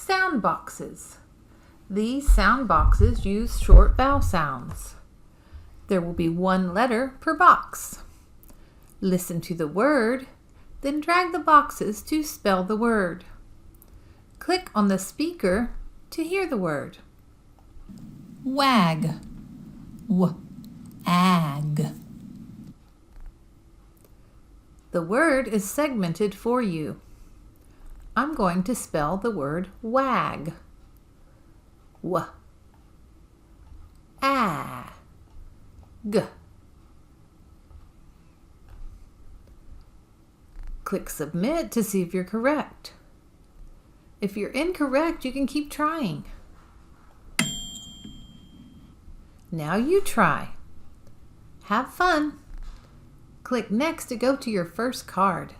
Sound boxes. These sound boxes use short vowel sounds. There will be one letter per box. Listen to the word, then drag the boxes to spell the word. Click on the speaker to hear the word. Wag, w-ag. The word is segmented for you. I'm going to spell the word wag. W-a-g. Click Submit to see if you're correct. If you're incorrect, you can keep trying. Now you try. Have fun. Click Next to go to your first card.